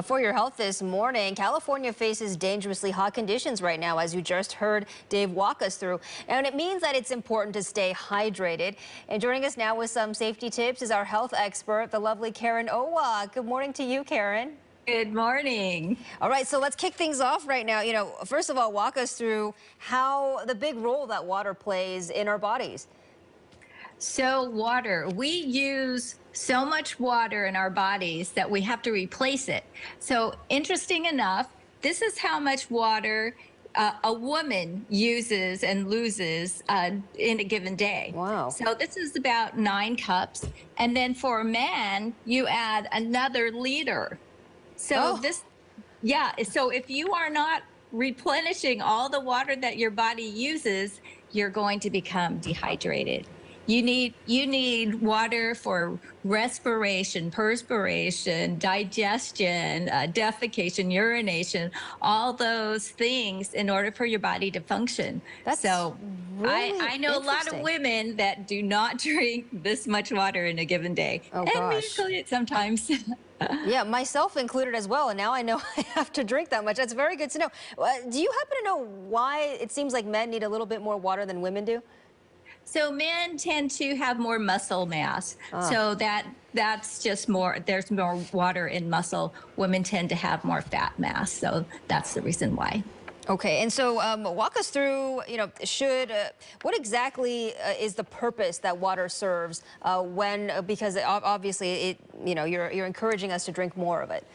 For your health this morning, California faces dangerously hot conditions right now, as you just heard Dave walk us through. And it means that it's important to stay hydrated. And joining us now with some safety tips is our health expert, the lovely Karen Owoc. Good morning to you, Karen. Good morning. All right, so let's kick things off right now. First of all, walk us through how the big role that water plays in our bodies. So water, we use so much water in our bodies that we have to replace it. So interesting enough, this is how much water a woman uses and loses in a given day. Wow. So this is about 9 cups. And then for a man, you add another liter. So so if you are not replenishing all the water that your body uses, you're going to become dehydrated. You need water for respiration, perspiration, digestion, defecation, urination, all those things in order for your body to function. That's so really I know a lot of women that do not drink this much water in a given day. Oh, and gosh. we include it sometimes. Yeah, myself included as well. And now I know I have to drink that much. That's very good to know. Do you happen to know why it seems like men need a little bit more water than women do? So men tend to have more muscle mass. So that's just more, there's more water in muscle. Women tend to have more fat mass. So that's the reason why. Okay, and so walk us through, what exactly is the purpose that water serves because obviously you're encouraging us to drink more of it.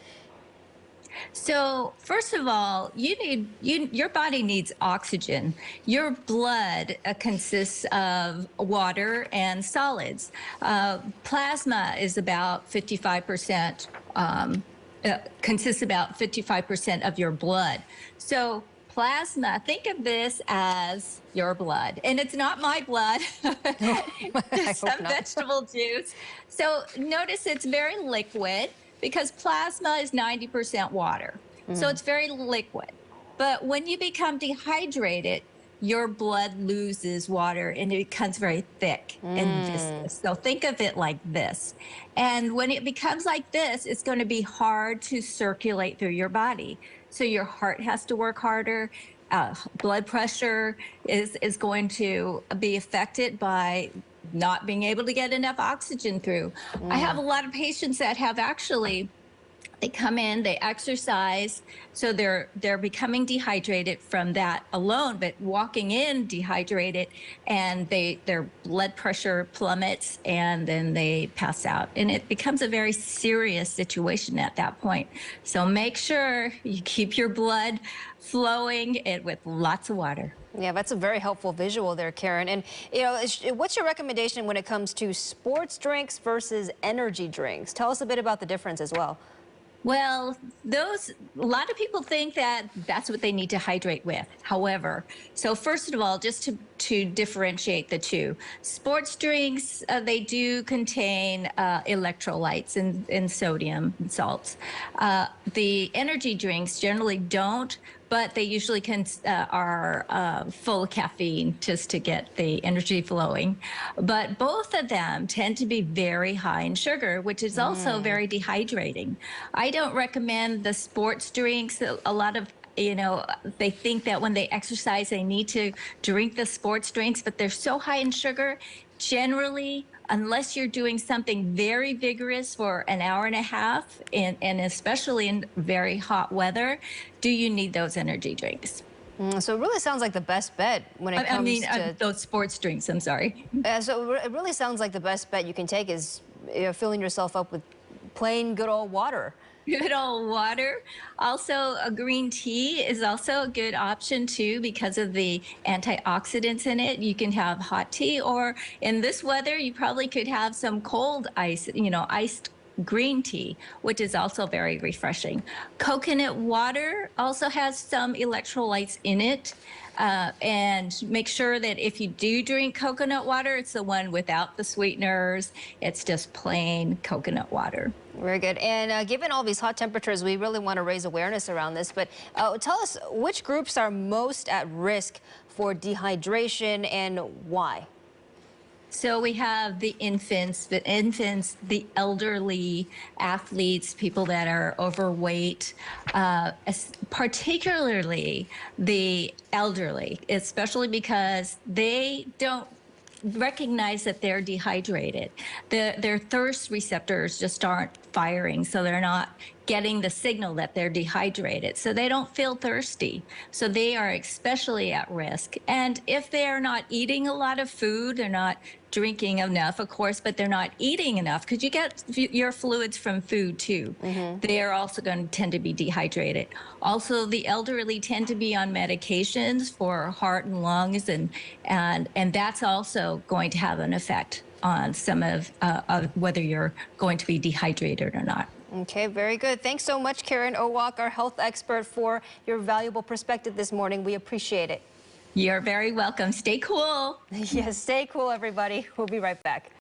So first of all, your body needs oxygen. Your blood consists of water and solids. Plasma is about 55%, consists about 55% of your blood. So plasma, think of this as your blood. And it's not my blood, it's some vegetable juice. So notice it's very liquid, because plasma is 90% water. So it's very liquid. But when you become dehydrated, your blood loses water and it becomes very thick and viscous. So think of it like this. And when it becomes like this, it's going to be hard to circulate through your body. So your heart has to work harder. Blood pressure is going to be affected by not being able to get enough oxygen through. I have a lot of patients that have they come in, they exercise, so they're becoming dehydrated from that alone, but walking in dehydrated, and their blood pressure plummets, and then they pass out. And it becomes a very serious situation at that point. So make sure you keep your blood flowing with lots of water. Yeah, that's a very helpful visual there, Karen. And, what's your recommendation when it comes to sports drinks versus energy drinks? Tell us a bit about the difference as well. Well, a lot of people think that that's what they need to hydrate with. However, so first of all, just to differentiate the two, sports drinks, they do contain electrolytes and sodium and salts. The energy drinks generally don't, but they usually are full of caffeine just to get the energy flowing. But both of them tend to be very high in sugar, which is also very dehydrating. I don't recommend the sports drinks. A lot of they think that when they exercise, they need to drink the sports drinks, but they're so high in sugar. Generally, unless you're doing something very vigorous for an hour and a half, and especially in very hot weather, do you need those energy drinks. So it really sounds like the best bet when it comes to those sports drinks, I'm sorry. So it really sounds like the best bet you can take is filling yourself up with plain good old water. Good old water. Also, a green tea is also a good option too because of the antioxidants in it. You can have hot tea, or in this weather, you probably could have some cold ice, iced green tea, which is also very refreshing. Coconut water also has some electrolytes in it. And make sure that if you do drink coconut water, it's the one without the sweeteners. It's just plain coconut water. Very good. And given all these hot temperatures, we really want to raise awareness around this. But tell us, which groups are most at risk for dehydration and why? So we have the infants, the elderly, athletes, people that are overweight, particularly the elderly, especially because they don't recognize that they're dehydrated. Their thirst receptors just aren't firing, so they're not getting the signal that they're dehydrated. So they don't feel thirsty. So they are especially at risk. And if they're not eating a lot of food, they're not drinking enough, of course, but they're not eating enough because you get your fluids from food too. They are also going to tend to be dehydrated. Also, the elderly tend to be on medications for heart and lungs, and that's also going to have an effect on some of whether you're going to be dehydrated or not. Okay, very good. Thanks so much, Karen Owoc, our health expert, for your valuable perspective this morning. We appreciate it. You're very welcome. Stay cool. Yes, stay cool, everybody. We'll be right back.